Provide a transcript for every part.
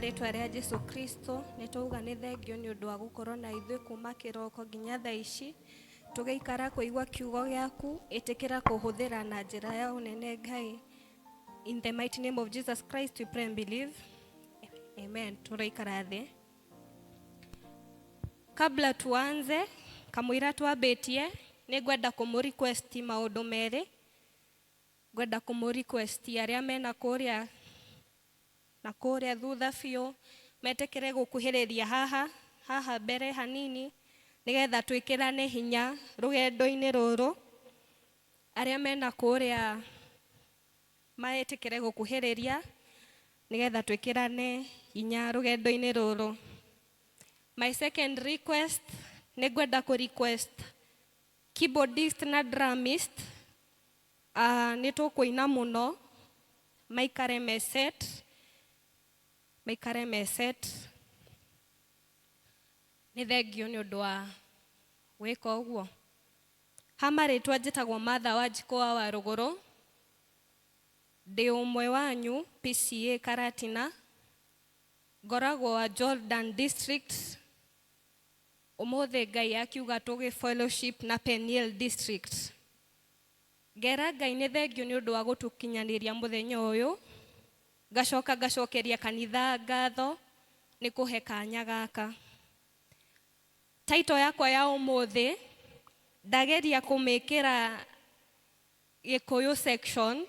ritwa ria Jesu Kristo nituga ni thengio ni undu wa gukorwo na ithui kuma kiroko nginya thaa ici tugeikara kuigwa kiugo giaku itikira kuhuthira na njira ya unene Ngai. In the mighty name of Jesus Christ we pray and believe. Amen. Turaikara thi. Kabla tuanze kamwira twabetie ni gwenda kumuriquest maundu meri. Gwenda kumuriquest aria mena kuria na kuria thutha biu metekere gukuhiriria haha mbere hanini nigetha twikirane hinya rugendo-ini ruru. Aria mena kuria maetekere gukuhiriria nigetha twikirane hinya rugendo-ini ruru. My second request ni gwenda ku request keyboardist na drumist ni tukuina muno maikare meset ni thengio ni undu wa gwika uguo. Hamaritwa njitagwo Martha Wanjiku wa Ruguru, ndi umwe wanyu PCA Karatina, ngoragwo wa Jordan District. Umuthe Ngai akiuga tugi fellowship na Peniel District. Ngera Ngai ni thengio ni undu wa gutukinyaniria muthenya uyu. Ngacokeria kanitha ngatho ni kuhe kanya gaka. Title yakwa ya umuthi ndageria kumikira Gikuyu section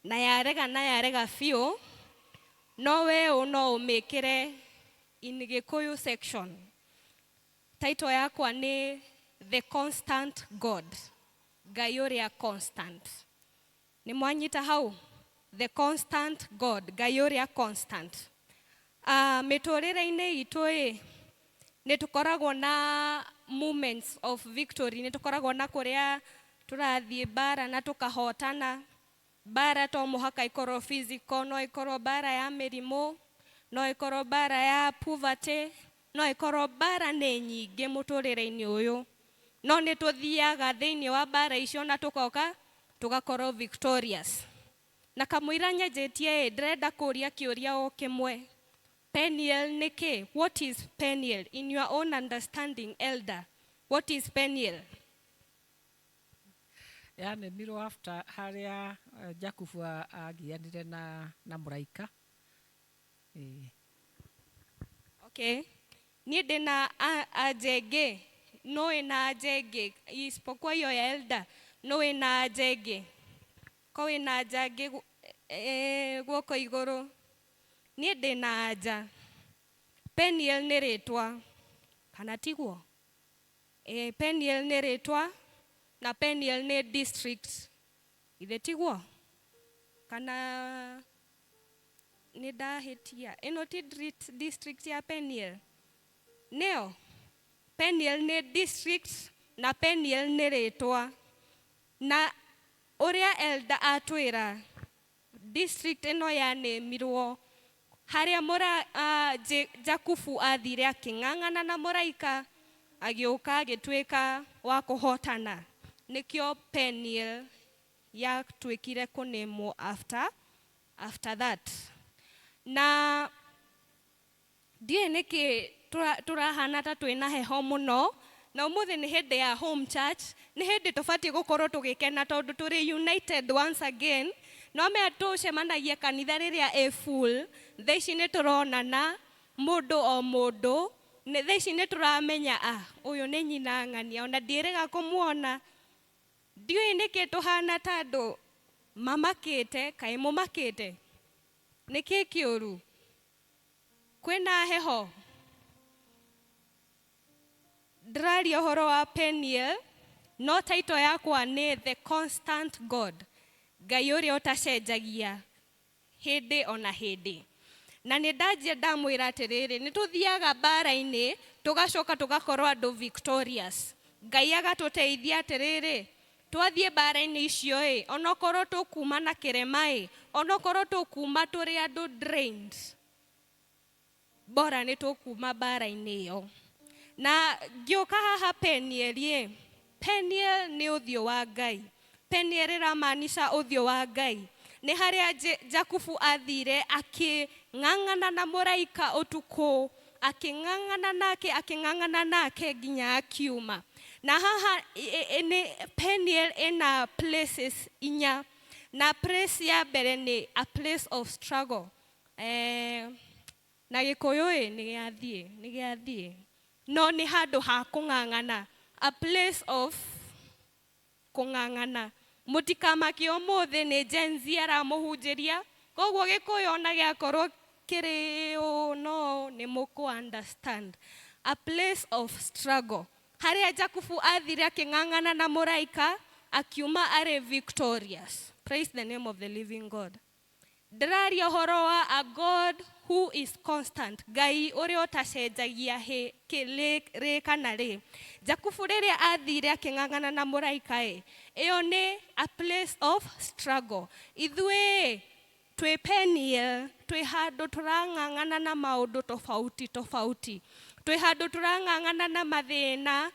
na yarega fiu, no we no umikire in Gikuyu section. Title yakwa ni The Constant God. Ngai uria constant. Ni mwanyita hau? The Constant God. Ngai uria constant. Miturire-ini itu ni tukoragwo na moments of victory. Ni tukoragwo na kuria turathie bara na tukahotana. Bara to muhaka ikorwo physical, no ikorwo bara ya mirimo, no ikorwo bara ya poverty, no ikorwo bara ni nyingi muturire-ini uyu. No ni tuthiaga thiini wa bara icio na tugakorwo victorious. Na kamwira nyejetie ndrenda kuria kiuria o kimwe. Peniel niki? What is Peniel? In your own understanding, elder, what is Peniel? Yani miro after haria Jakubu agianire na muraika. Okay. Ni ndina ajenge. No ina ajenge. Isipokuwa hiyo ya elder. No ina ajenge. Ko ina ajenge guoko iguru. Ni ndina aja. Peniel ni ritwa. Kana tiguo? Peniel ni ritwa na Peniel ni district. Ithe tiguo? Kana ni dahitia. Ino ti district ya Peniel. Neo. Peniel ni district na Peniel ni ritwa. Na uria elder atwira district ino ya nemirwo haria Jakubu athire aking'ang'ana na muraika agiuka agitwika wa kuhotana. Nikio Peniel ya twikire kunemo after that. Na die niki turahana ta twina heho muno. Na umuthi ni hindi ya home church, ni hindi tufati gukorwo tugikena tondu turi united once again. No me tucemanagia kanitha riria full. Thaici ni turonana mundu o mundu. Thaici ni turamenya uyu ni nyina ng'ania ona ndirega kumuona. Ndiui niki tuhana tandu mamakite kai mumakite. Niki kiuru? Kwina heho. Drari ohoro wa Peniel, no title yakwa ni The Constant God. Ngai uria utacenjagia hindi ona hindi. Na ni ndajia ndamwira atiriri ni tuthiaga bara-ini tugacoka tugakorwo andu victorious. Ngai agatuteithia atiriri twathie bara-ini icio onokorwo tukuma na kirema onokorwo tukuma turi andu drained, bora ni tukuma bara-ini iyo. Na ngioka haha Peniel Peniel ni uthio wa Ngai. Peniel ramaanisha uthio wa Ngai. Ni haria Jakubu athire ng'ang'ana na mũraika ũtukũ, aking'ang'ana nake nginya akiuma. Na haha Peniel ina places inya, na place ya mbere ni a place of struggle. Na Gikuyu nĩ gĩathiĩ. No nĩ handũ ha kũng'ang'ana, a place of kũng'ang'ana. Mũtikamake ũmũthĩ nĩ Gen Z aramũhunjĩria, koguo Gikuyu ona gĩakorwo kĩrĩ no nĩ mũkũ understand. A place of struggle. Harĩa Jakubu athire aking'ang'ana na mũraika, akiuma arĩ victorious. Praise the name of the living God. Ndĩraria ũhoro wa a God who is constant. Ngai ũrĩa ũtacenjagia rĩ kana rĩ. Jakubu rĩrĩa athire aking'ang'ana na mũraika ĩyo nĩ a place of struggle. Ithuĩ twĩ Peniel, twĩ handũ tũrang'ang'ana na maũndũ tofauti. Twĩ handũ tũrang'ang'ana na mathĩna,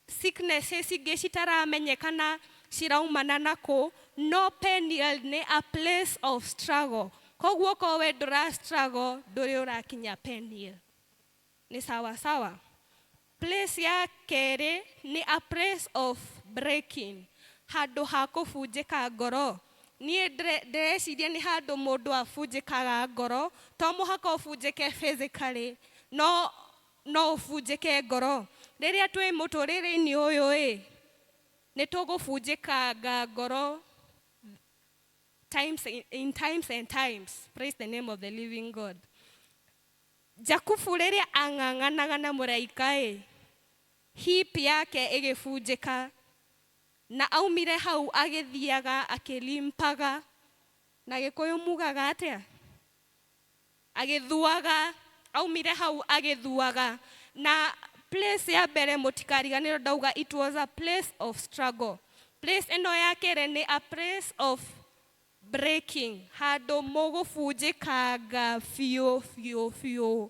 sicknesses ingĩ citaramenyekana ciraumana nako. No Peniel nĩ a place of struggle. Koguo kowe ndũra struggle, ndũrĩ ũrakinya Peniel. Nĩ sawa. Place ya kerĩ nĩ a place of breaking. Handũ ha kũbunjĩka ngoro. Niĩ ndĩreciria nĩ handũ mũndũ abunjĩkaga ngoro, to mũhaka ũbunjĩke physically, no ũbunjĩke ngoro. Rĩrĩa twĩ mũtũrĩre-inĩ ũyũ nĩ tũgũbunjĩkanga ngoro in times and times. Praise the name of the living God. Jakubu rĩrĩa ang'ang'anaga na mũraika hip yake ĩgĩbunjĩka, na aumire hau agĩthiaga akĩlimpaga. Na Gĩkũyũ mugaga atĩa? Agĩthuaga, aumire hau agĩthuaga. Na place ya mbere mũtikariganĩrwo ndauga it was a place of struggle. Place ĩno ya kerĩ nĩ a place of breaking. Handũ mũgũbunjĩkanga biũ.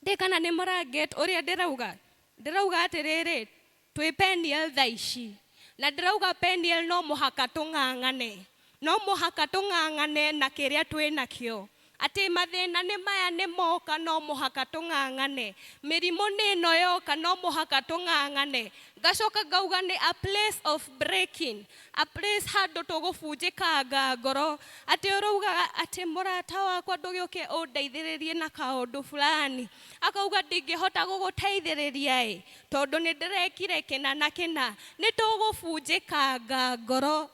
Ndĩkana nĩ mũraget ũrĩa ndĩrauga. Ndĩrauga atĩrĩrĩ, twĩ Peniel thaa ici. Na ndĩrauga Peniel no mũhaka tũng'ang'ane. No mũhaka tũng'ang'ane na kĩrĩa twĩ nakĩo. Atĩ mathĩna nĩ maya nĩ moka, no mũhaka tũng'ang'ane. Mĩrimũ nĩ ĩno yoka, no mũhaka tũng'ang'ane. Ngacoka ngauga nĩ a place of breaking. A place handũ tũgũbunjĩkanga ngoro. Atĩ ũraugaga atĩ mũrata wakwa ndũgĩũke ũndeithĩrĩrie na kaũndũ fulani. Akauga ndingĩhota gũgũteithĩrĩria tondũ nĩ ndĩrekire kĩna na kĩna. Nĩ tũgũbunjĩkanga ngoro.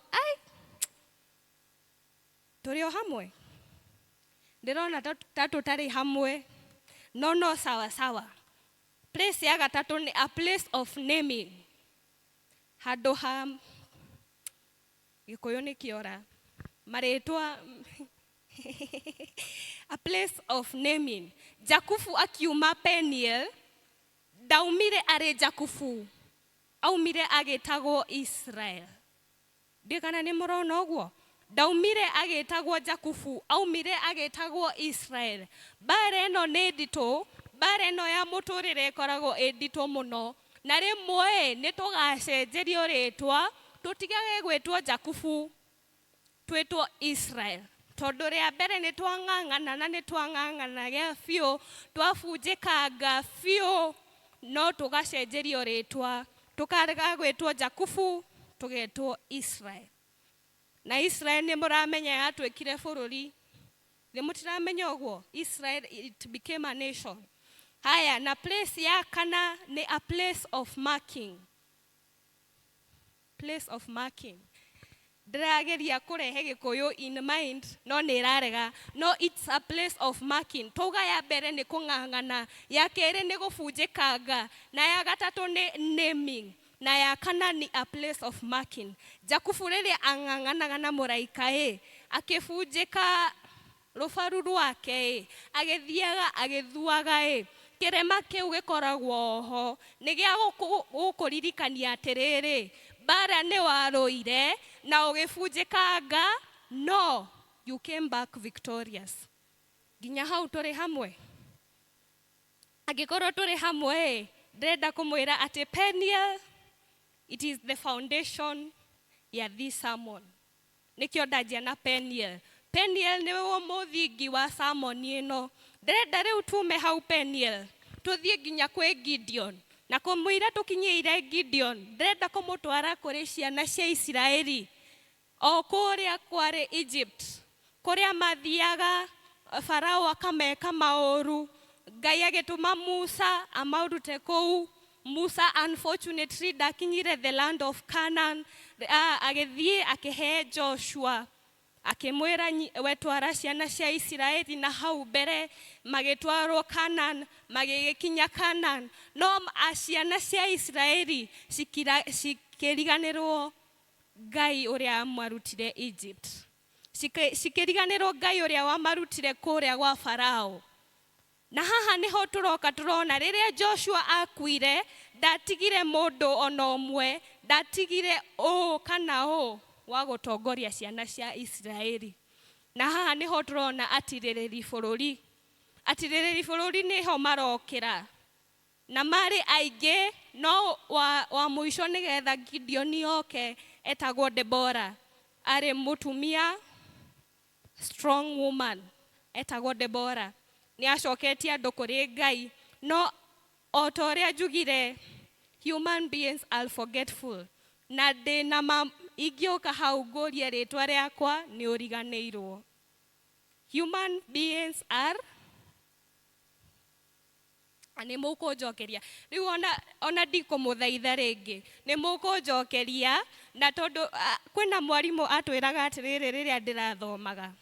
Tũrĩ o hamwe? Ndĩrona ta tũtarĩ hamwe. No sawa. Place ya gatatũ nĩ a place of naming. Handũ ha Gĩkũyũ nĩ kĩora. Marĩtwa a place of naming. Jakubu akiuma Peniel, ndaumire arĩ Jakubu, aumire agĩtagwo Israel. Ndĩkana nĩ mũrona ũguo? Ndaumire agĩtagwo Jakubu, aumire agĩtagwo Israel. Mbara ĩno nĩ nditũ, mbara ĩno ya mũtũrĩre ĩkoragwo ĩ nditũ mũno. Na rĩmwe nĩ tũgacenjerio rĩtwa, tũtigage gwĩtwo Jakubu, twĩtwo Israel. Tondũ rĩa mbere nĩ twang'ang'ana na nĩ twang'ang'anaga biũ, twabunjĩkanga biũ, no tũgacenjerio rĩtwa, tũkarega gwĩtwo Jakubu, tũgetwo Israel. Na Israel nĩ mũramenya yatuĩkire bũrũri. Thĩ mũtiramenya ũguo? Israel, it became a nation. Haya, na place ya kana nĩ a place of marking. Place of marking. Ndĩrageria kũrehe Gĩkũyũ in mind, no nĩ ĩrarega. No, it's a place of marking. Tauga ya mbere nĩ kũng'ang'ana, ya kerĩ nĩ gũbunjĩkanga, na ya gatatũ nĩ naming. Na ya kana ni a place of marking. Jakubu rĩrĩa ang'ang'anaga na mũraika akĩbunjĩka rũbaru rwake agĩthiaga agĩthuaga kĩrema kĩu gĩkoragwo ho nĩ gĩa gũkũririkania atĩrĩrĩ, mbara nĩ warũire na ũgĩbunjĩkanga, no you came back victorious. Nginya hau tũrĩ hamwe? Angĩkorwo tũrĩ hamwe ndĩrenda kũmwĩra atĩ Peniel, it is the foundation ya this sermon. nikio ndajia na Peniel. Peniel ni wo muthingi wa sermon ino. Ndirenda riu tume hau Peniel tuthie nginya kwi Gideon na kumwira tukinyeire Gideon. Ndirenda kumutwara kuri ciana cia Israeli o kuria kwari Egypt, kuria mathiaga Farao akameka mauru. Ngai agituma Musa amaurute kou. Musa unfortunately dakinyire the land of Canaan. Agithie akihe Joshua akimwira wetwara ciana cia Israeli, na hau mbere magitwarwo Canaan, magigikinya Canaan. No ciana cia Israeli cikiriganirwo Ngai uria amarutire Egypt, cikiriganirwo Ngai uria wamarutire kuria gwa Farao. Na haha niho turoka turona riria Joshua akuire ndatigire mundu ona umwe, ndatigire kana wa gutongoria ciana cia Israeli. Na haha niho turona atiriri bururi niho marokira na mari aige. No wa muico nigetha Gideon yoke etagwo Deborah, ari mutumia strong woman etagwo Deborah. Ni acoketie andu kuri Ngai. No otoria njugire, human beings are forgetful. Na ndina ingioka hau ngurie ritwa riakwa ni uriganirwo. Human beings are ani mukunjokeria riu ona ndikumuthaitha ringi ni mukunjokeria. Na tondu kwina mwarimu atwiraga atiriri riria ndirathomaga,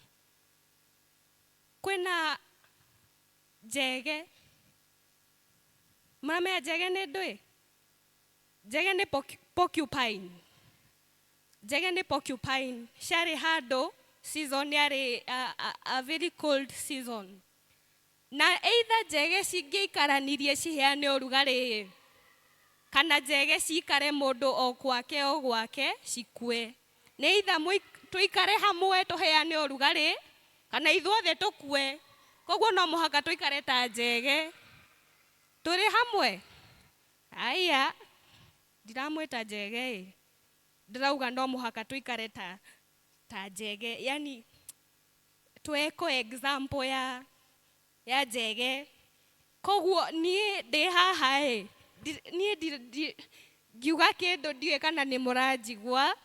kwina njege. Mama njege ni ndui? Njege ni porcupine. Njege ni porcupine. Shari hado season yari a very cold season. Na either njege cingĩikaranirie ciheane ũrugarĩ, kana njege cikare mũndũ o gwake cikue. Nĩ either tuikare hamwe tuheane ũrugarĩ kana ithuothe tukue. Koguo no mũhaka tuikare ta njege turi hamwe. Aya ndiramwĩta njege, ndirauga no mũhaka tuikare ta njege. Yani tweko example ya njege. Koguo nie ndi haha nie ngiuga kindu ndiwe kana ni muranjigua,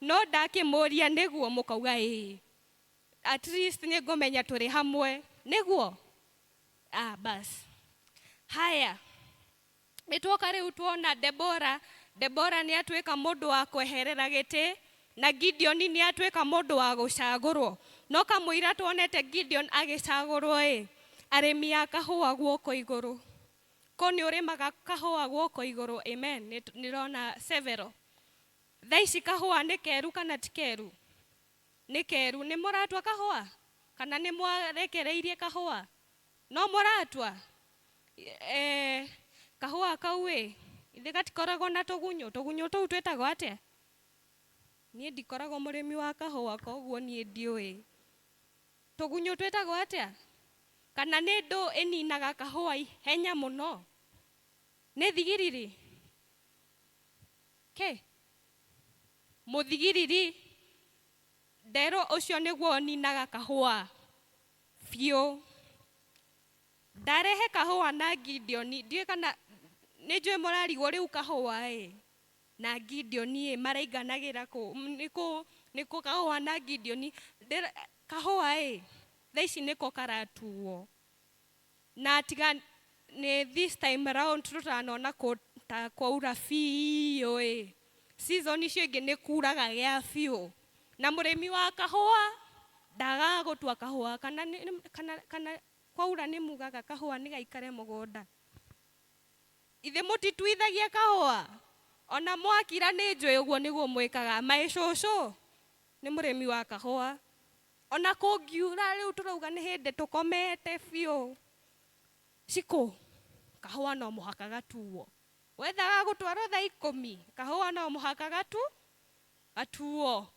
no ndakimuria niguo mukauga at least ni ngumenya turi hamwe niguo. Bas haya nitwoka riu tuona Deborah ni atwika mundu wa kweherera giti, na Gideon ni atwika mundu wa gucagurwo. No kamwira tuonete Gideon agicagurwo arimi ya kahua guoko iguru. Ko ni urimaga kahua guoko iguru? Amen. Nirona several. Thaici kahua ni keru kana ti keru? Ni keru. Ni muratwa kahua kana ni mwarekereirie kahua? No muratwa kahua kau ithe gatikoragwo na tugunyo tuu twetagwo atia? Nie ndikoragwo murimi wa kahua, koguo nie ndiui tugunyo twetagwo atia. Kana ni ndu ininaga kahua henya muno? Ni thigiriri? Muthigiriri ndero ucio niguo ninaga kahua biu. Ndarehe kahua na Gideon, ndiwe kana nijwe murarigwo riu kahua na Gideon marainganagira ku niko kahua na Gideon. Kahua thaici niko karatuo. Na tiga ni this time around tutanona ta kwaura biu season icio ingi ni kuraga gia biu. Na murimi wa kahua ndaga gutua kahua kana kwaura ni mugaga kahua ni gaikare mugunda. Ithe mutituithagia kahua? Ona mwakira ni njui uguo niguo mwikaga. Maicucu ni murimi wa kahua. Ona kungiura riu turauga ni hindi tukomete biu. Ciko kahua no muhaka gatuo. Wethaga gutwarwo thaa 10 kahua no muhaka gatuo.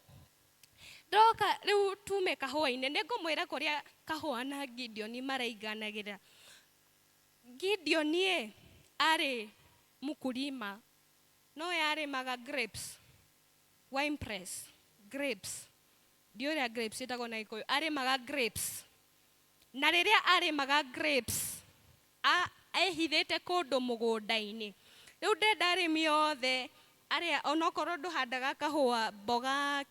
Ndoka riu tume kahua-ini, ningumwira kuria kahua na Gideon marainganagira. Gideon ari mukulima, no yarimaga grapes, wine press, grapes. ndioria grapes ĩtagwo na Gĩkũyũ, arĩmaga grapes. Na rĩrĩa arĩmaga grapes ehithĩte kũndũ mũgũnda-inĩ. Rĩu ndenda arĩmi othe arĩa onokorwo ndũhandaga kahũa, mboga,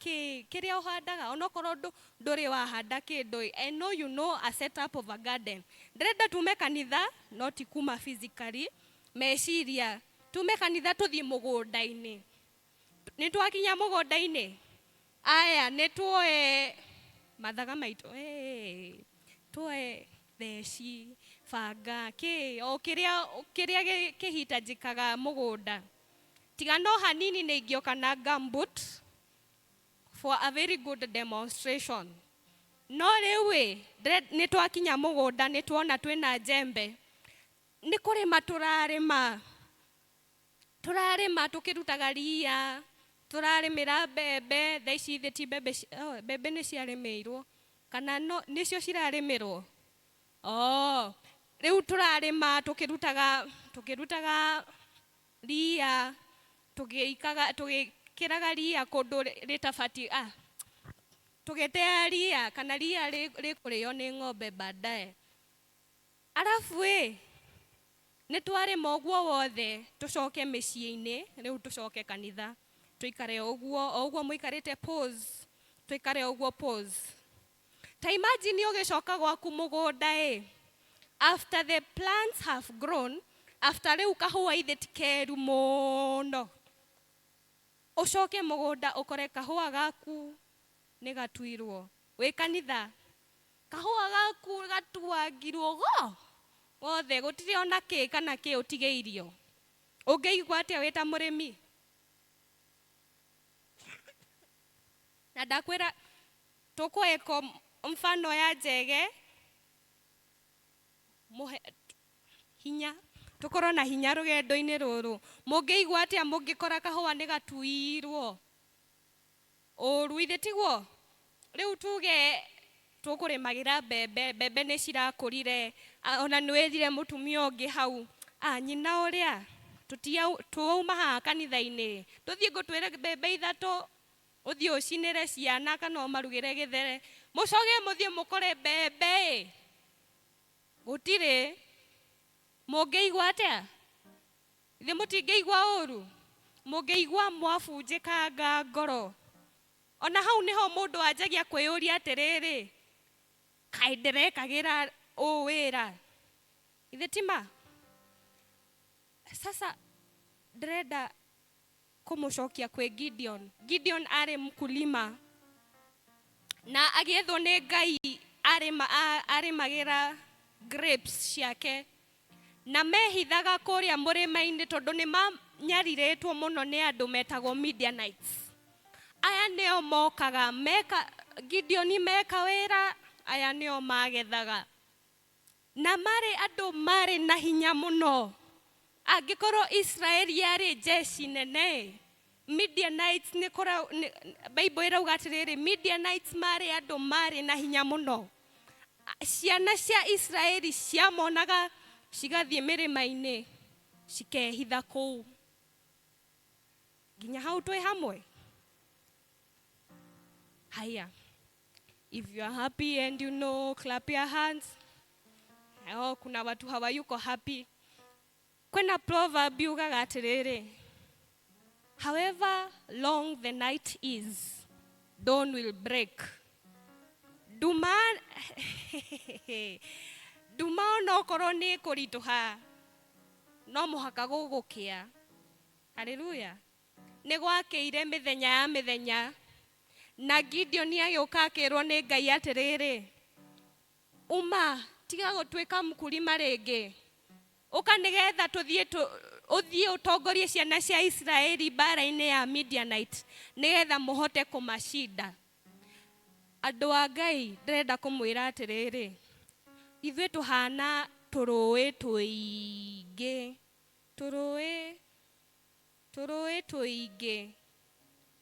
kĩrĩa ũhandaga, onokorwo ndũrĩ wahanda kĩndũ. I know you know a setup of a garden. Ndĩrenda tume kanitha, no ti kuma physically, meciria. Tume kanitha tũthiĩ mũgũnda-inĩ. Nĩ twakinya mũgũnda-inĩ? Aya, nĩ tuoe mathaga maitũ. Tuoe theci, banga, o kĩrĩa kĩhitajĩkaga mũgũnda. Tiga no hanini nĩ ingĩoka na gumboot for a very good demonstration. No rĩu nĩ twakinya mũgũnda, nĩ tuona twĩna njembe. Nĩ kũrĩma tũrarĩma tũkĩrutaga ria, tũrarĩmĩra mbembe, thaa ici thĩ ti mbembe nĩ ciarĩmĩirwo, kana nĩcio cirarĩmĩrwo. Rĩu tũrarĩma tũkĩrutaga ria, tũgĩkĩraga ria kũndũ rĩtabatiĩ, tũgĩtea ria, kana ria rĩkũrĩo nĩ ng'ombe baadaye. Arabu nĩ twarĩma ũguo wothe, tũcoke mĩciĩ-inĩ, rĩu tũcoke kanitha, tũikare o ũguo mũikarĩte pause, tũikare ũguo pause. Ta imagine ũgĩcoka gwaku mũgũnda after the plants have grown, after rĩu kahũa ithe ti keru mũno, ũcoke mũgũnda ũkore kahũa gaku nĩ gatuirwo. Wĩ kanitha, kahũa gaku gatuagirwo wothe, gũtirĩ ona kĩ kana kĩ ũtigĩirio. Ũngĩigua atĩa wĩ ta mũrĩmi? Na ndakwĩra tũkweka mfano ya njege, hinya, tũkorwo na hinya rũgendo-inĩ rũrũ. Mũngĩigua atĩa mũngĩkora kahũa nĩ gatuirwo? Ũru ithe tiguo? Rĩu tuge tũkũrĩmagĩra mbembe nĩ cirakũrire, ona nĩ wĩrire mũtumia ũngĩ hau, nyina ũrĩa, tũauma haha kanitha-inĩ, tũthiĩ ngũtwĩre mbembe ithatũ, ũthiĩ ũcinĩre ciana kana ũmarugĩre gĩthere, mũcoke mũthiĩ mũkore mbembe gũtirĩ. Mũngĩigua atĩa? Ithe mũtingĩigua ũru? Mũngĩigua mwabunjĩkanga ngoro? Ona hau nĩho mũndũ anjagia kwĩyũria atĩrĩrĩ, kaĩ ndĩrekagĩra wĩra? Ithe tima? Sasa ndĩrenda kũmũcokia kwĩ Gideon. Gideon arĩ mkulima na agĩethwo nĩ Ngai arĩmagĩra grapes ciake, na mehithaga kũrĩa mũrĩma-inĩ tondũ nĩ manyarirĩtwo mũno nĩ andũ metagwo Midianites. Aya nĩo mokaga Gideon meka wĩra, aya nĩo magethaga. Na marĩ andũ marĩ na hinya mũno. Angĩkorwo Israeli yarĩ jeshi nene, Midianites Bible ĩrauga atĩrĩrĩ, Midianites marĩ andũ marĩ na hinya mũno. Ciana cia Israeli ciamonaga cigathiĩ mĩrĩma-inĩ cikehitha kũu. Nginya hau twĩ hamwe? Haya. If you are happy and you know, clap your hands. Kuna watu hawayuko happy. Kwena proverb yugaga atĩrĩrĩ, however long the night is, dawn will break. Nduma onokorwo nĩ kũritũha, no mũhaka gũgũkĩa. Haleluya. Nĩ gwakĩire mĩthenya ya mĩthenya, na Gideon agĩũka akĩrwo nĩ Ngai atĩrĩrĩ, tiga gũtuĩka mkulima rĩngĩ, ũka nĩgetha ũthiĩ ũtongorie ciana cia Israeli mbara-inĩ ya Midianite, nĩgetha mũhote kũmacinda. Andũ a Ngai, ndĩrenda kũmwĩra atĩrĩrĩ, ithuĩ tũhana tũrũĩ tũingĩ,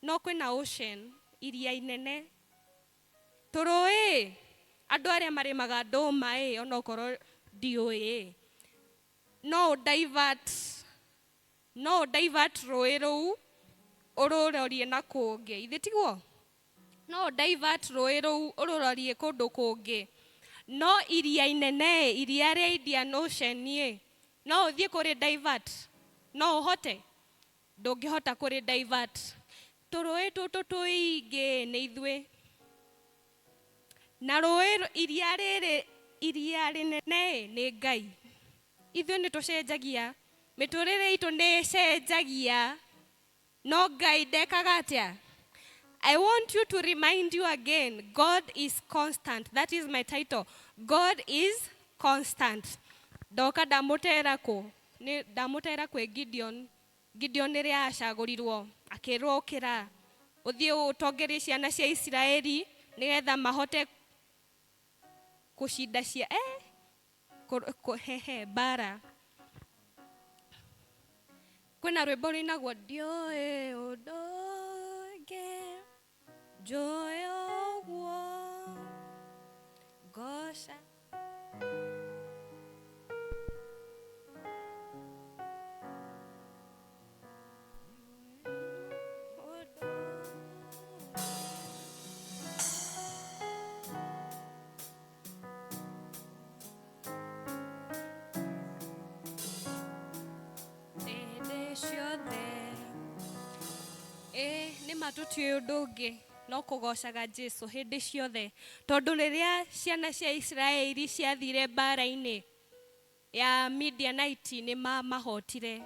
no kwĩna ocean, iria inene. Tũrũĩ, andũ arĩa marĩmaga ndũma onokorwo ndiũĩ, no divert rũĩ rũu ũrũrorie na kũngĩ. Ithe tiguo? no divert rũĩ rũu ũrũrorie kũndũ kũngĩ. No iria inene, iria rĩa Indian Ocean no ũthiĩ kũrĩ divert? No ũhote? Ndũngĩhota kũrĩ divert. Tũrũĩ tũtũ tũingĩ nĩ ithuĩ. Na rũĩ iria rĩrĩ, iria rĩnene nĩ Ngai. Ithuĩ nĩ tũcenjagia, mĩtũrĩre itũ nĩ ĩcenjagia, no Ngai ndekaga atĩa? I want you to remind you again, God is constant. That is my title. God is constant. Ndoka ndamũtera kũ? Ndamũtera kwĩ Gideon. Gideon rĩrĩa acagũrirwo, akĩrwo ũkĩra, ũthiĩ ũtongorie ciana cia Isiraeli nĩgetha mahote kũcinda bara. Kwĩna rwĩmbo rwĩnagwo ndiũĩ ũndũ ũngĩ njũĩ ũguo ngoca. Tũtiũĩ ũndũ ũngĩ no kũgocaga Jesũ hĩndĩ ciothe, tondũ rĩrĩa ciana cia Isiraeli ciathire bara-inĩ ya Midianite nĩ mamahotire,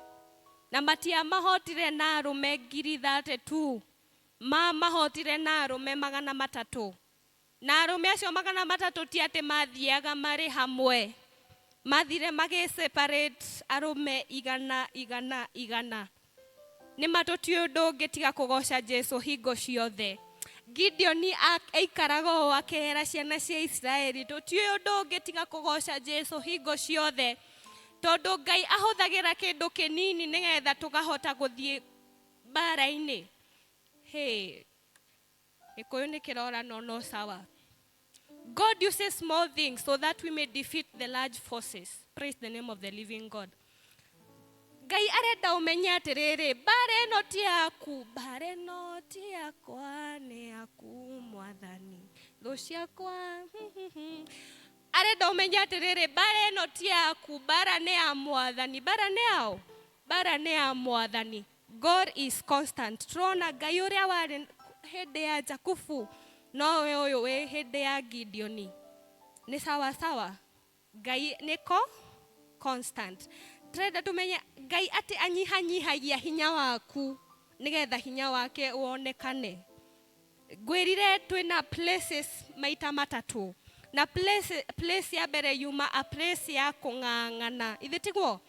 na matiamahotire na arũme 32,000, mamahotire na arũme 300. Na arũme acio 300 ti atĩ mathiaga marĩ hamwe, mathire magĩ-separate arũme 100. Nĩ matũtiũĩ ũndũ ũngĩ tiga kũgoca Jesũ hingo ciothe. Gideon aikaraga ũũ akĩhera ciana cia Isiraeli, tũtiũĩ ũndũ ũngĩ tiga kũgoca Jesũ hingo ciothe, tondũ Ngai ahũthagĩra kĩndũ kĩnini nĩgetha tũkahota gũthiĩ bara-inĩ. Gĩkũyũ nĩ kĩrora no sawa. God uses small things so that we may defeat the large forces. Praise the name of the living God. Ngai arenda ũmenye atĩrĩrĩ, bara ĩno ti yaku, bara ĩno ti yakwa, nĩ yaku Mwathani. Thũ ciakwa. Arenda ũmenye atĩrĩrĩ, bara ĩno ti yaku, bara nĩ ya Mwathani. Bara nĩ yaũ? Bara nĩ ya Mwathani. God is constant. Tũrona Ngai ũrĩa warĩ hĩndĩ ya Jakubu, nowe ũyũ wĩ hĩndĩ ya Gideon. Nĩ sawa sawa? Ngai nĩko constant. Tũrenda tũmenye Ngai atĩ anyihanyihagia hinya waku nĩgetha hinya wake wonekane. Ngwĩrire twĩna places maita matatũ. Na place ya mbere yuma a place ya kũng'ang'ana. Ithe tiguo?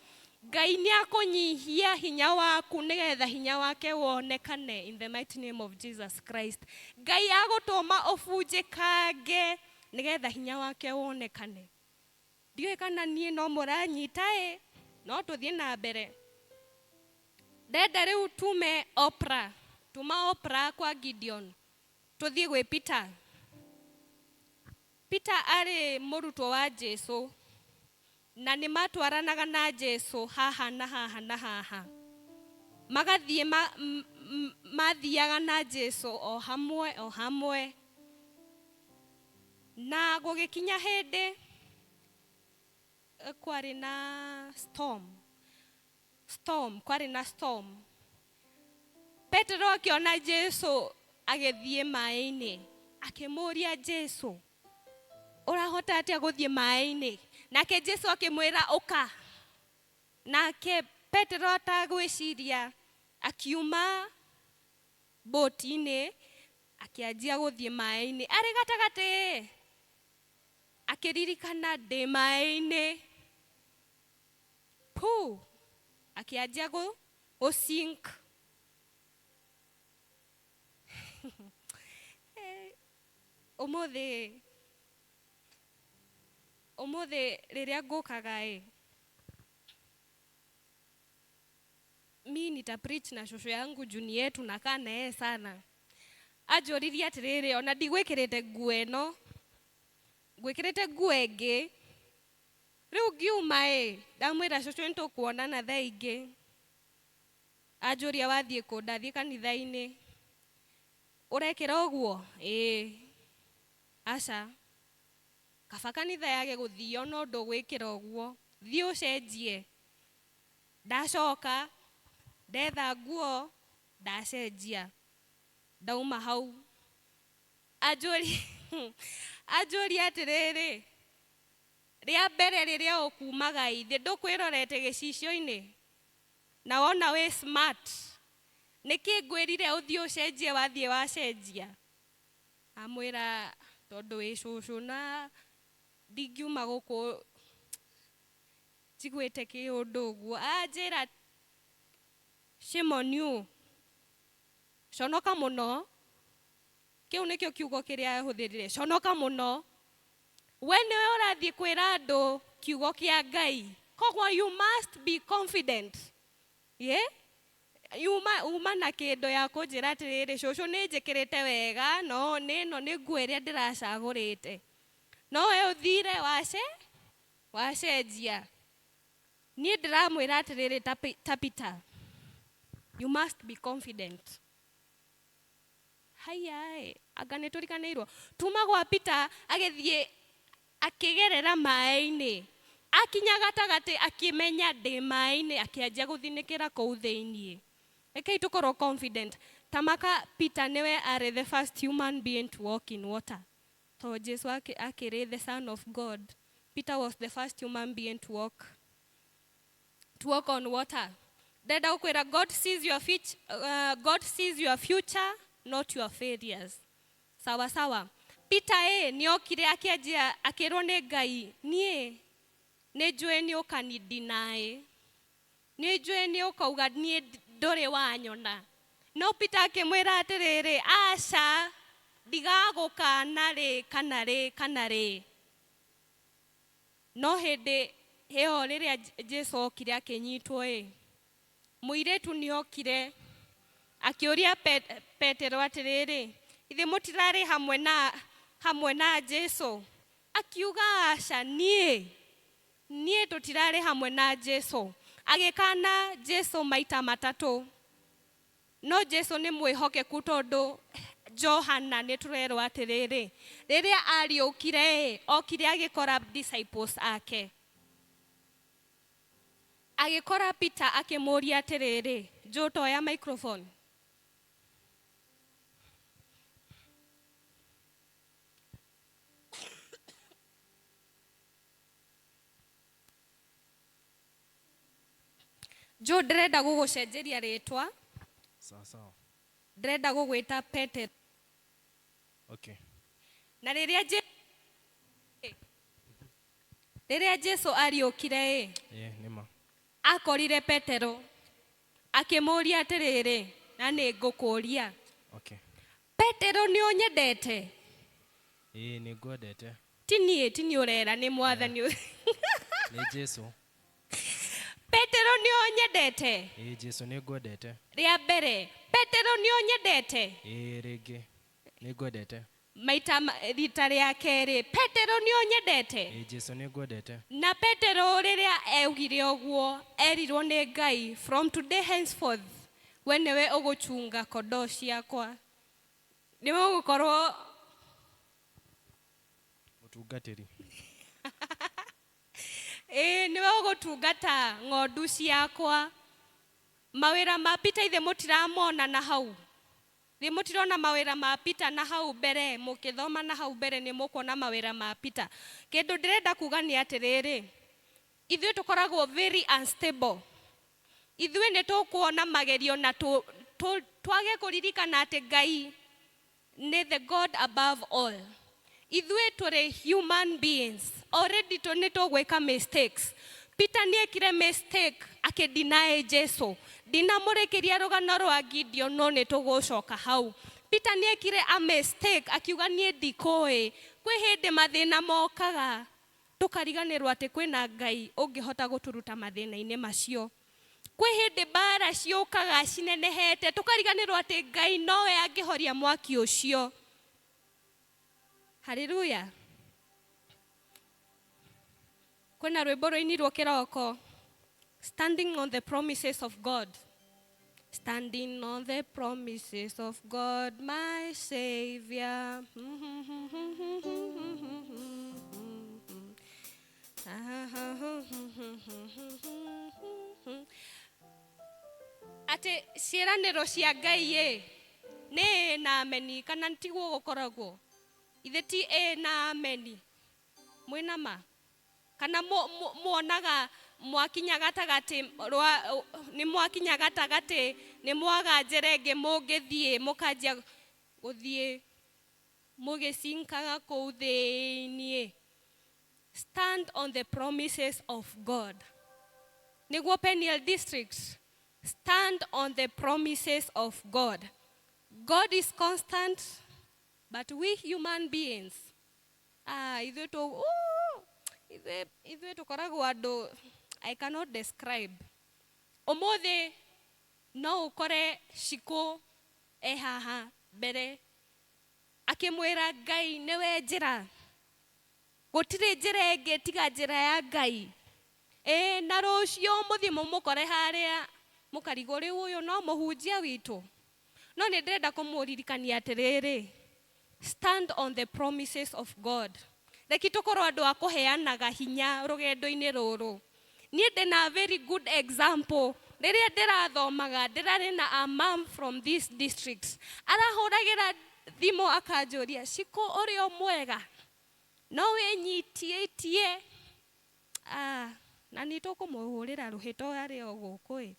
Ngai nĩ akũnyihia hinya waku nĩgetha hinya wake wonekane in the mighty name of Jesus Christ. Ngai agũtũma ũbunjĩkange nĩgetha hinya wake wonekane. Ndiũĩ kana niĩ no mũranyita no tũthiĩ na mbere. Ndenda rĩu tume Oprah. Tuma Oprah kwa Gideon. Tũthiĩ gwĩ Peter. Peter arĩ mũrutwo wa Jesũ. Na nĩ matwaranaga na Jesũ haha na haha na haha. Magathiĩ mathiaga na Jesũ o hamwe. Na gũgĩkinya hĩndĩ kwarĩ na storm. Petero akĩona Jesũ agĩthiĩ maĩ-inĩ, akĩmũria Jesũ, ũrahota atĩa gũthiĩ maĩ-inĩ? Nake Jesũ akĩmwĩra ũka. Nake Petero atagwĩciria akiuma boti-inĩ akĩanjia gũthiĩ maĩ-inĩ. Arĩ gatagatĩ akĩririkana ndĩ maĩ-inĩ. Akĩanjia gũ-sink. Ũmũthĩ rĩrĩa ngũkaga mimi nita preach na shosho yangu Junior tunakaa na yeye sana. Ajũririe atĩrĩrĩ, ona ndigwĩkĩrĩte nguo ĩno, ngwĩkĩrĩte nguo ĩngĩ. Rĩu ngiuma ndamwĩra shosho nĩtũkuonana thaa ingĩ. Ajũria wathiĩ kũ? Ndathiĩ kanitha-inĩ. urekera uguo aca kaba kanitha yage guthio no ndugwikira uguo thii ucenjie ndacoka ndetha nguo ndacenjia ndauma hau ajuri atiriri ria mbere riria ukumaga ithi ndukwirorete gicicio-ini na wona we smart niki ngwirire uthie ucenjie wathie wacenjia amwira tondu wi cucu na ndingiuma guku njiguite kiundu uguo anjira shimoniu conoka muno kiu nikio kiugo kiria huthirire conoka muno we niwe urathie kwira andu kiugo kia Ngai koguo you must be confident uma na kindu ya kunjira atiriri cucu ni njikirite wega no nino ni nguo iria ndiracagurite no we uthire wacenjia ni ndiramwira atiriri tapita you must be confident haya anga nĩ tũriganĩirwo tuma gwa Peter agĩthiĩ akĩgerera maĩ-inĩ akinya gatagatĩ akĩmenya ndĩ maĩ-inĩ akĩanjia gũthinĩkĩra kũu thĩiniĩ rekei tũkorwo confident tamaka Peter nĩwe arĩ the first human being to walk in water to Jesu akĩrĩ the son of God. Peter was the first human being to walk on water. Ndenda gũkwĩra God sees your future not your failures. Sawa sawa. Peter nĩ okire akĩanjia akĩrwo nĩ Ngai niĩ nĩ njũĩ nĩ ũkanidinaĩ nĩ njũĩ nĩ ũkauga niĩ ndũrĩ wanyona no Peter akĩmwĩra atĩrĩrĩ aca ndigagũkana rĩ kana rĩ no hĩndĩ ĩyo rĩrĩa Jesu okire akĩnyitwo mũirĩtu nĩ okire akĩũria Petero atĩrĩrĩ ithe mũtirarĩ hamwe na Jesu akiuga aca niĩ tũtirarĩ hamwe na Jesu agĩkana Jesu maita matatũ no Jesu nĩ mwĩhokeku tondũ Johana nĩ tũrerwo atĩrĩrĩ rĩrĩa ariũkire okire agĩkora disciples ake agĩkora Peter akĩmũria atĩrĩrĩ njoya microphone Jo ndĩrenda gũgũcenjeria rĩtwa sawa ndĩrenda gũgwĩta Petero okay na rĩrĩa Jesu ariũkire nĩma akorire Petero akĩmũria atĩrĩrĩ na nĩ ngũkũria okay Petero nĩ ũnyendete nĩ ngwendete ti niĩ ũrera nĩ mwathani nĩ Jesu Petero nĩ ũnyendete Jesu nĩ ngwendete rĩa mbere Petero nĩ ũnyendete rĩngĩ nĩ ngwendete maita rita rĩa kerĩ Petero nĩ ũnyendete Jesu nĩ ngwendete na Petero rĩrĩa eugire ũguo erirwo nĩ Ngai from today henceforth we nĩwe ũgũchunga kondoo ciakwa nĩwe ũgũkorwo mũtungatĩri nĩwe ũgũtungata ng'ondu ciakwa mawĩra ma Peter ithe mũtiramona na hau nĩ mũtirona mawĩra ma Peter na hau mbere mũkĩthoma na hau mbere nĩ mũkuona mawĩra ma Peter kĩndũ ndĩrenda kuga nĩ atĩrĩrĩ ithuĩ tũkoragwo very unstable ithuĩ nĩ tũkuona magerio na twage kũririkana atĩ Ngai nĩ the God above all ithuĩ tũrĩ human beings already nĩ tũgwĩka mistakes Peter nĩ ekire mistake akĩdeny Jesu ndinamũrĩkĩria rũgano rwa Gideon no nĩ tũgũcoka hau Peter nĩ ekire a mistake akiuga niĩ ndikũĩ kwĩ hĩndĩ mathĩna mokaga tũkariganĩrwo atĩ kwĩna Ngai ũngĩhota gũtũruta mathĩna-inĩ macio kwĩ hĩndĩ mbara ciũkaga cinenehete tũkariganĩrwo atĩ Ngai nowe angĩhoria mwaki ũcio haleluya kwĩna rwĩmbo rũinirwo kĩroko standing on the promises of God Standing on the promises of God, my Savior. Ate ciĩranĩro cia Ngai nĩ na ameni kana tiguo gũkoragwo? Ithe ti na ameni? Mwĩna ma? Kana muonaga mwakinya gatagatĩ nĩ mwakinya gatagatĩ nĩ mwaga njĩra ĩngĩ mũngĩthiĩ mũkanjia gũthiĩ mũgĩcinkaga kũu thĩiniĩ? Stand on the promises of God. Nĩguo Peniel District, stand on the promises of God. God is constant, but we human beings, ithuĩ tũkoragwo andũ I cannot describe. Ũmũthĩ no ũkore Cikũ haha mbere akĩmwĩra Ngai nĩwe njĩra, gũtirĩ njĩra ĩngĩ tiga njĩra ya Ngai. Na rũciũ mũthiĩ mũmũkore harĩa mũkarigwo rĩu ũyũ no mũhunjia witũ. No nĩ ndĩrenda kũmũririkania atĩrĩrĩ, stand on the promises of God. Reki tũkorwo andũ a kũheanaga hinya rũgendo-inĩ rũrũ. Niĩ ndĩna very good example. Rĩrĩa ndĩrathomaga ndĩrarĩ na a mom from this district. Arahũragĩra thimũ akanjũria, Cikũ ũrĩ o mwega? No wĩnyitietie? Na nĩ tũkũmũhũrĩra rũhĩto arĩ o gũkũ.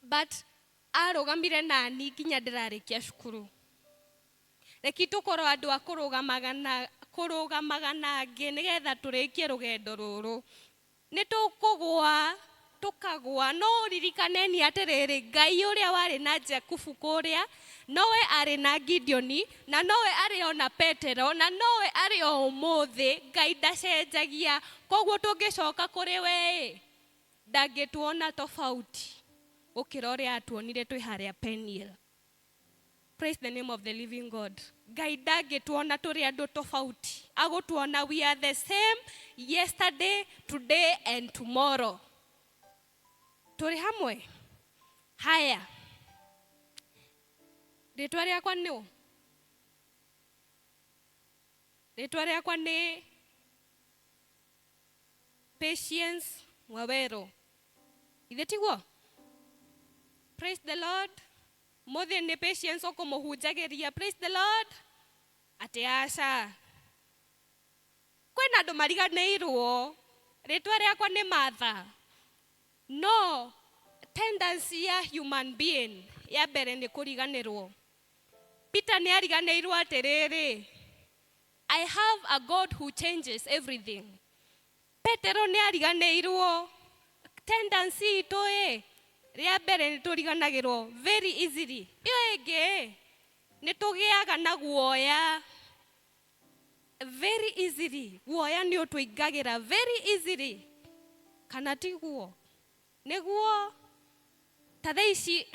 But arũgamire nani nginya ndĩrarĩkia cukuru. Reki tũkorwo andũ a kũrũgamaga na angĩ nĩgetha tũrĩkie rũgendo rũrũ. Nĩ tũkũgwa tũkagwa, no ririkaneni atĩrĩrĩ, Ngai ũrĩa warĩ na Jakubu kũrĩa nowe arĩ na Gideoni, na nowe arĩ o na Petero, na nowe arĩ o ũmũthĩ. Ngai ndacenjagia. Koguo tũngĩcoka kũrĩ we ndangĩtuona tofauti gũkĩra ũrĩa atuonire twĩ harĩa Peniel. Praise the name of the living God. Ngai ndangĩtuona tũrĩ andũ tofauti, agũtuona we are the same yesterday, today and tomorrow. Tũrĩ hamwe? Haya, rĩtwa rĩakwa nĩ rĩtwa rĩakwa nĩ Patience Waweru. Ithe tiguo? Praise the Lord. Mũthĩ nĩ Patience ũkũmũhunjagĩria. Praise the Lord. Atĩ aca, kwĩna andũ mariganĩirwo. Rĩtwa rĩakwa nĩ Martha. No, tendency ya human being ya mbere nĩ kũriganĩrwo. Peter nĩ ariganĩirwo atĩrĩrĩ, I have a God who changes everything. Petero nĩ ariganĩirwo. Tendency itũ rĩa mbere nĩ tũriganagĩrwo very easily. Iyo ĩngĩ nĩ tũgĩaga na guoya very easily. Guoya nĩ ũtũingagĩra very easily. Kana tiguo? Nĩguo ta thaa ici,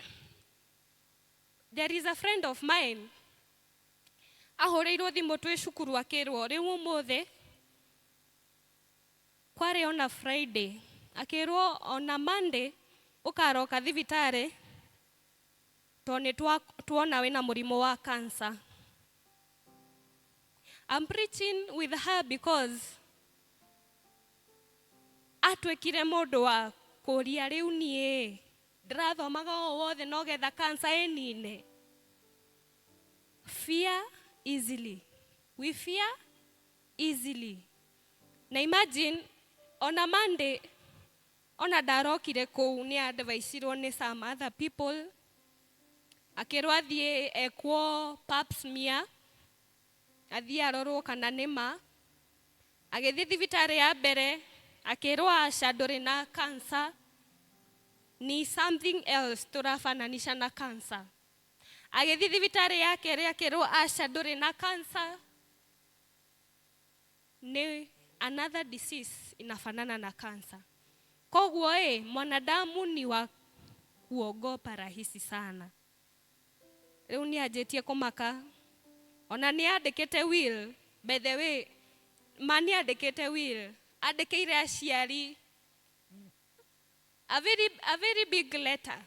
there is a friend of mine ahũrĩirwo thimũ twĩ cukuru akĩrwo rĩu ũmũthĩ kwarĩ ona Friday, akĩrwo ona Monday ũkaroka thibitarĩ tondũ nĩ tuona wĩna mũrimũ wa cancer. I'm preaching with her because atuĩkire mũndũ wa kũria rĩu niĩ ndirathomaga o wothe no getha cancer ĩnine. Fear easily. We fear easily. Na imagine on a Monday ona ndarokire kũu nĩ adviceirwo nĩ some other people. Akĩrwo athiĩ ekwo pap smear, athiĩ arorwo kana nĩ ma. Agĩthiĩ thibitarĩ ya mbere akĩrwo aca ndũrĩ na cancer, ni something else tũrafananisha na cancer. Agĩthiĩ thibitarĩ ya kerĩ akĩrwo aca ndũrĩ na cancer, ni another disease inafanana na cancer. Koguo mwanadamu ni wa kuogopa rahisi sana. Rĩu nĩ anjĩtie kũmaka. Ona nĩ andĩkĩte will, by the way, mani andĩkĩte will, andĩkĩire aciari a very big letter.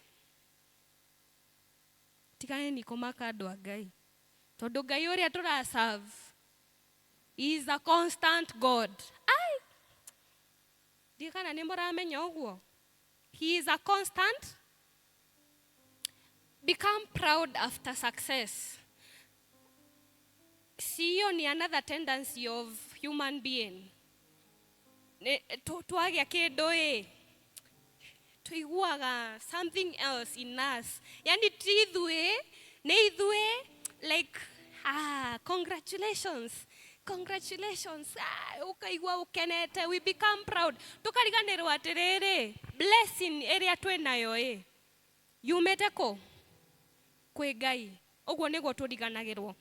tikane ni kumaka andu a Ngai tondu Ngai uria tura serve is a constant God. Ai dikana ni muramenya uguo. He is a constant. Become proud after success. See ni another tendency of human being. Tuagia kindu tuiguaga something else in us. Yani ni ithue like congratulations. Ukaigua ukenete, we become proud. Tukariganirwa atiriri blessing area twenayo yumete ko kwi Ngai. Uguo niguo turiganagirwo.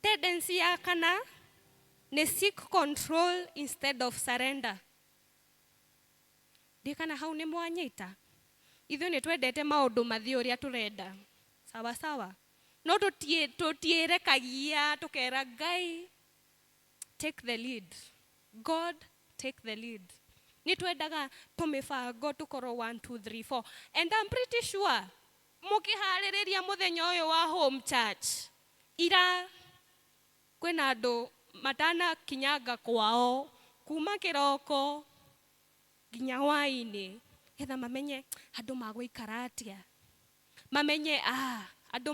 Tendency ya kana ni seek control instead of surrender. Dikana hau ni mwanyita. Ithuĩ nĩ twendete maũndũ mathi ũrĩa tũrenda. Sawa sawa. No tũtiĩrekagia tũkera Ngai take the lead. God take the lead. Nĩ twendaga tũmĩbango tũkorwo 1 2 3 4. And I'm pretty sure mũkĩharĩrĩria mũthenya ũyũ wa home church ira kwĩna andũ matana kinyanga kwao kuma kĩroko nginya hwaĩ-inĩ getha mamenye andũ magũikara atĩa, mamenye andũ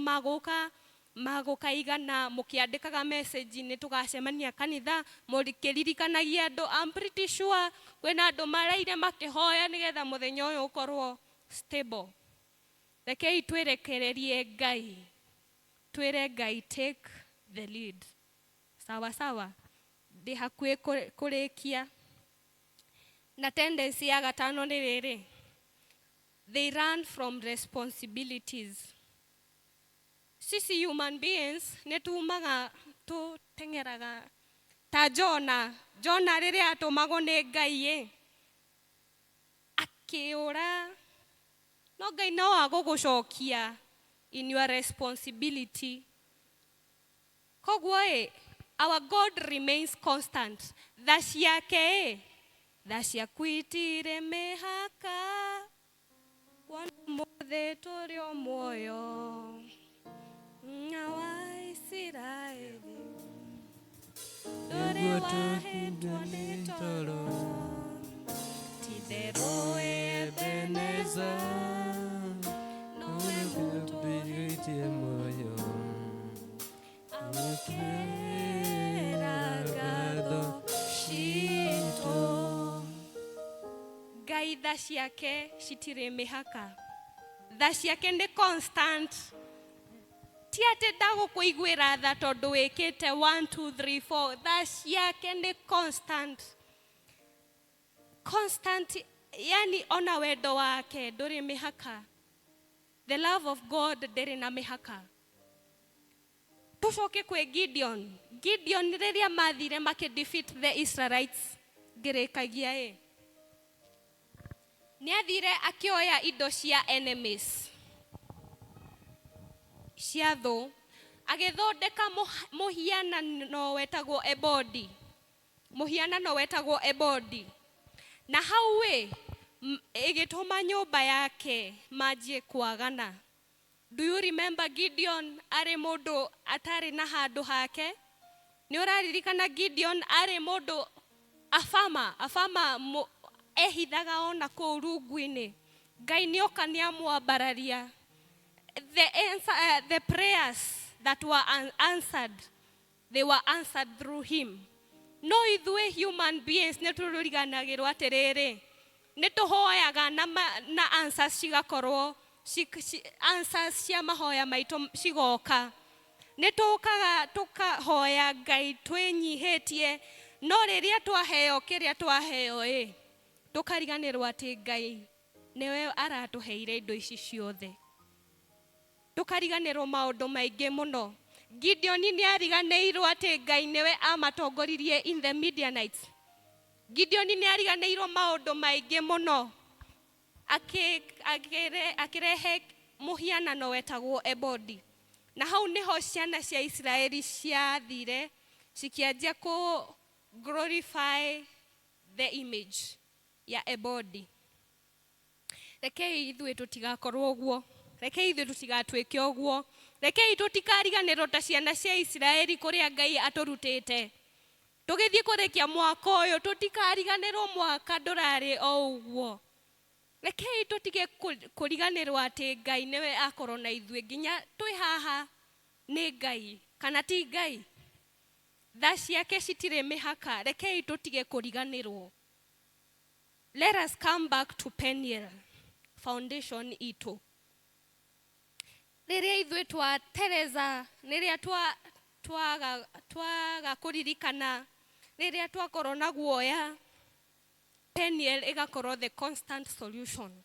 magũka igana mũkĩandĩkaga message nĩ tũgacemania kanitha mũkĩririkanagia andũ. I'm pretty sure kwĩna andũ maraire makĩhoya nĩgetha mũthenya ũyũ ũkorwo stable. Rekei twerekererie Ngai, twĩre Ngai take the lead. Sawa sawa. Ndi hakuhĩ kũrĩkia. Na tendency ya gatano ni rĩrĩ. They run from responsibilities. Sisi human beings nĩ tumaga tũtengeraga ta Jona rĩrĩa atũmagwo nĩ Ngai akĩũra. No Ngai no agũgũcokia in your responsibility. Koguo our God remains constant. Tha ciake tha ciaku itire mĩhaka ũmũthĩ tũrĩ o muoyo na wa Isiraeli ndũrĩ wahĩtwo nĩ toro ti-itherũ Ebeneza nowe mũtũrĩtie muoyo akwĩra ngatho citũ. Ngai tha ciake citirĩ mĩhaka. Tha ciake nĩ constant. Ti atĩ ndagũkũiguĩra tha tondũ wĩkĩte 1 2 3 4. Tha ciake nĩ constant. Constant, yani ona wendo wake ndũrĩ mĩhaka. The love of God ndĩrĩ na mĩhaka. Tucoke kwĩ Gideon. Gideon rĩrĩa mathire makĩdefeat the Israelites ngĩrĩkagia nĩ athire akĩoya indo cia enemies cia thũ agĩthondeka mũhianano wetagwo ebodi. Na hau ĩgĩtũma nyũmba yake manjie kwagana. Do you remember Gideon arĩ mũndũ atarĩ na handũ hake? Nĩ ũraririkana Gideon arĩ mũndũ afama ehithaga ona kũu rungu-inĩ. Ngai nĩoka nĩamwambararia. The prayers that were answered, they were answered through him. No ithuĩ human beings nĩ tũrĩganagĩrwo atĩrĩrĩ, nĩ tũhoyaga na answers cigakorwo answers cia mahoya maitũ cigoka. Nĩ tũkaga tũkahoya Ngai twĩnyihĩtie, no rĩrĩa twaheo kĩrĩa twaheo tukariganirwo ati Ngai niwe aratuheire indo ici ciothe. Tukariganirwo maundu maingi muno. Gideon ni ariganirwo ati Ngai niwe amatongoririe in the Midianites. Gideon ni ariganirwo maundu maingi muno. Akirehe muhianano wetagwo ebodi. Na hau niho ciana cia Israeli ciathire cikianjia ku glorify the image ya ebodi. Rekei ithuĩ tũtigakorwo ũguo. rekei ithuĩ tũtigatwĩke ũguo, rekei tũtikariganĩrwo ta ciana cia Isiraeli kũrĩa Ngai atũrutĩte. Tũgĩthiĩ kũrĩkia mwaka ũyũ tũtikariganĩrwo mwaka ndũrarĩ o ũguo. Rekei tũtige kũriganĩrwo atĩ Ngai nĩwe akorwo na ithuĩ nginya twĩ haha nĩ Ngai kana ti Ngai. Tha ciake citirĩ mĩhaka, rekei tũtige kũriganĩrwo. Let us come back to Peniel, foundation itũ. Rĩrĩa ithuĩ twatereza, rĩrĩa twaga kũririkana, rĩrĩa twakorwo na guoya, Peniel ĩgakorwo the constant solution.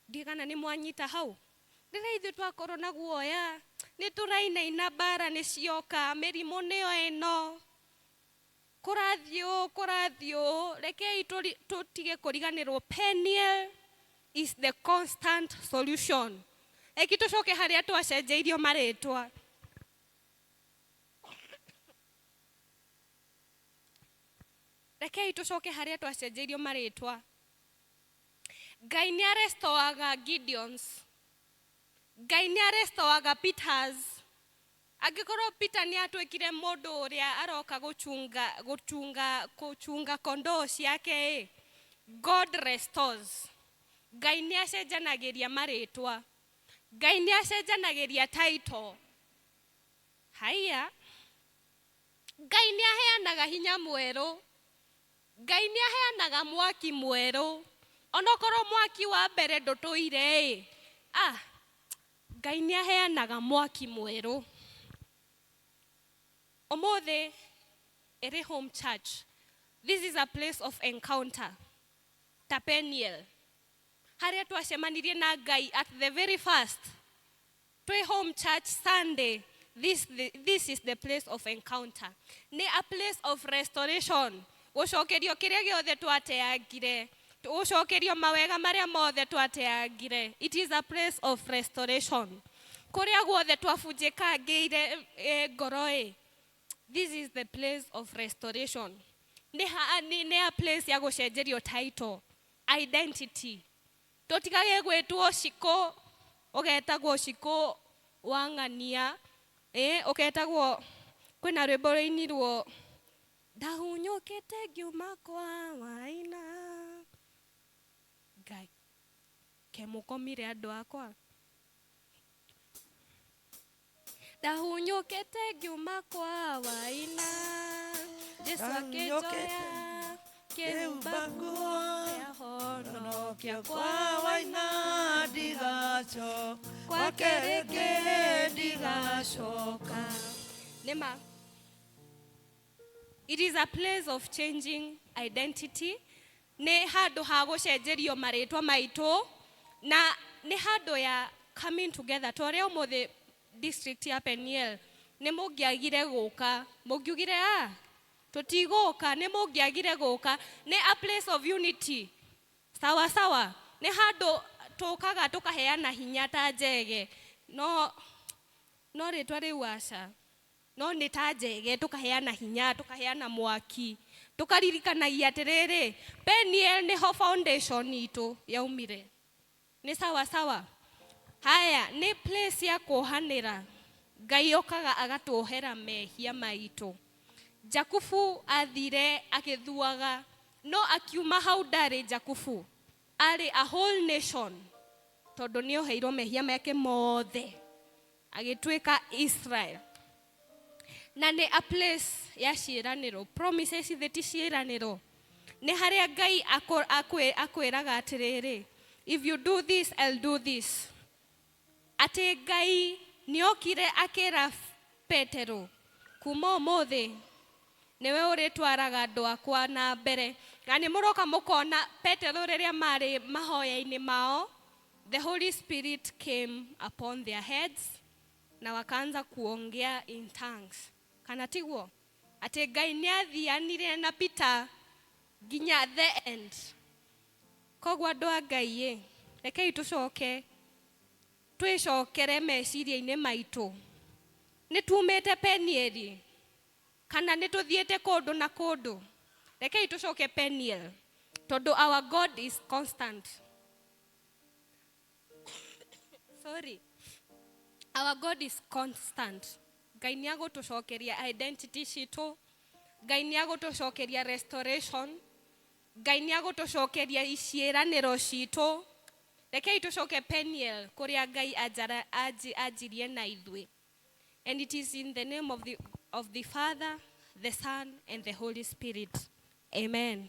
Ndigana nĩ mwanyita hau. Rĩrĩa ithuĩ twakorwo na guoya, nĩ tũrainaina mbara nĩ cioka, mĩrimũ nĩyo ĩno. Kũrathiũ, rekei tũtige kũriganĩrwo. Peniel is the constant solution. Eki tũcoke harĩa twacenjeirio marĩtwa. Rekei tũcoke harĩa twacenjeirio marĩtwa. Ngai nĩ arestoaga Gideons. Ngai nĩ arestoaga Peters. Angĩkorwo Peter nĩ atwĩkire mũndũ ũrĩa aroka gũchunga kondoo ciake, God restores. Ngai nĩ acenjanagĩria marĩtwa. Ngai nĩ acenjanagĩria title. Haya. Ngai nĩ aheanaga hinya mwerũ. Ngai nĩ aheanaga mwaki mwerũ. Onokorwo mwaki wa mbere ndũtũire, Ngai nĩ aheanaga mwaki mwerũ. Ũmũthĩ ĩrĩ home church. This is a place of encounter. Ta Peniel. Harĩa twacemanirie na Ngai at the very first. Twĩ home church Sunday. This is the place of encounter. Nĩ a place of restoration. Gũcokerio kĩrĩa gĩothe twateangire. Gũcokerio mawega marĩa mothe twateangire. It is a place of restoration. Kũrĩa guothe twabunjĩkangĩire ngoro. This is the place of restoration. Nĩ a place ya gũcenjerio title, identity. Tũtigage gwĩtwo Shiko, ũgetagwo Shiko Wangania. Ũgetagwo, kwĩna rwĩmbo rũinirwo, ndahunyũkĩte ngiuma kwa Waina. Ngai, kemũkomire andũ akwa. Ndahunyũkĩte ngiuma kwa Waina. Jesu akĩnjoya kĩhumba nguo ya honokia kwa Waina ndigacoka. Kwake rĩngĩ ndigacoka. Nĩma. It is a place of changing identity. Nĩ handũ ha gũcenjerio marĩtwa maitũ. Na nĩ handũ ya coming together. Tũrĩa ũmũthĩ district ya Peniel. Nĩ mũngĩagire gũka. Mũngiugire tũtigũka. Nĩ mũngĩagire gũka. Nĩ a place of unity. Sawa sawa. Nĩ handũ tũkaga tũkaheana hinya ta njege. No rĩtwa rĩu aca. No nĩ ta njege tũkaheana hinya, tũkaheana mwaki. Tũkaririkanagia atĩrĩrĩ, Peniel nĩho foundation itũ yaumire. Nĩ sawa sawa. Haya, nĩ place ya kuohanĩra. Ngai okaga agatuohera mehia maitũ. Jakubu athire agĩthuaga, no akiuma hau ndarĩ Jakubu. Arĩ a whole nation. Tondũ nĩ oheirwo mehia make mothe. Agĩtuĩka Israel. Na nĩ a place ya ciĩranĩro. Promises ti ciĩranĩro. Nĩ harĩa Ngai akwĩraga atĩrĩrĩ, if you do this, I'll do this. Atĩ Ngai nĩokire akĩra Petero, kuma ũmũthĩ nĩwe ũrĩtwaraga andũ akwa na mbere. Na nĩ mũroka mũkona Petero rĩrĩa marĩ mahoya-inĩ mao, the Holy Spirit came upon their heads na wakaanza kuongea in tongues. Kana tiguo? Atĩ Ngai nĩathianire na Peter nginya the end. Koguo andũ a Ngai, rekei tũcoke twĩcokere meciria-inĩ maitũ. Nĩ tumĩte Peniel kana nĩ tũthiĩte kũndũ na kũndũ. Rekei tũcoke Peniel tondũ our God is constant. Sorry. Our God is constant. Ngai nĩ agũtũcokeria identity citũ. Ngai nĩ agũtũcokeria restoration. Ngai nĩ agũtũcokeria iciĩranĩro citũ. Rekei tũcoke Peniel kũrĩa Ngai anjirie na ithuĩ. And it is in the name of the Father, the Son, and the Holy Spirit. Amen.